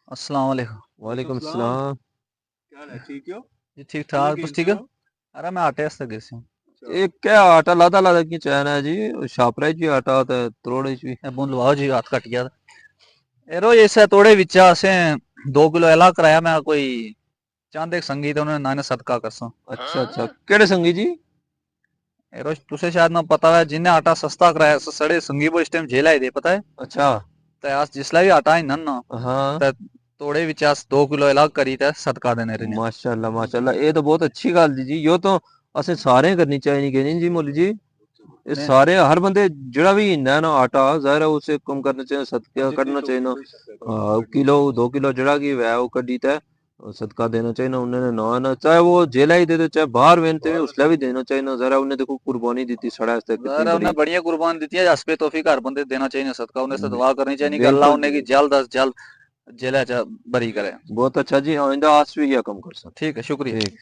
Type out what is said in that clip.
अस्सलाम वालेकुम। वालेकुम सलाम। सलाम। क्या हाल है, ठीक हो? जी ठीक ठाक, तुस ठीक है? हो? अरे मैं आटे वास्ते गई सी। ये क्या आटा लादा लादा की चैन है जी। शापरा जी आटा होता है त्रोड़े जी। बुन लवाओ जी, हाथ कट गया। एरो ऐसे थोड़े विच असें 2 किलो एला कराया। मैं कोई चांदे संगीत उन्होंने नाने सदका करसा। अच्छा अच्छा, केड़े संगी जी? एरो तुसे शायद ना पता है, जिन्हें आटा सस्ता कराया सड़े संगी वो इस टाइम जेल आए दे, पता है? अच्छा। ते आज जिसला भी आटा ही ना हाँ। ते थोड़े विच अस 2 किलो एला करी ते सदका देने रहने। माशाल्लाह माशाल्लाह, ये तो बहुत अच्छी गल जी। यो तो असें सारे करनी चाहिए कि नहीं जी मौली जी? ये ने सारे हर बंदे जेड़ा भी इंदा है ना आटा जाहिर है उसे कम करना चाहिए, सदका जितनी करना तो चाहिए ना। कोई शक है, कोई किलो टेंशन नहीं। 2 किलो जेड़ा की वै वो कड्डी ते सदका देना चाहिए ना उन्हें ना ना, चाहे वो जेला ही दे दे चाहे बाहर वेनते हुए बाहर उसला भी रखो। देना चाहिए ना। जरा उन्हें देखो कुर्बानी दी थी सड़ा वास्ते कितनी जरा बड़ी। उन्हें बढ़िया कुर्बान दी है। हस्बे तौफीक हर बंदे देना चाहिए सदका। उन्हें से दुआ करनी चाहिए कि अल्लाह बिल्कुल जी उन्हें की बिल्कुल। जल्द अज जल्द जेल बरी करे। बहुत अच्छा जी, आइंदा आज भी यह कम कर सकते। ठीक है, शुक्रिया। ठीक।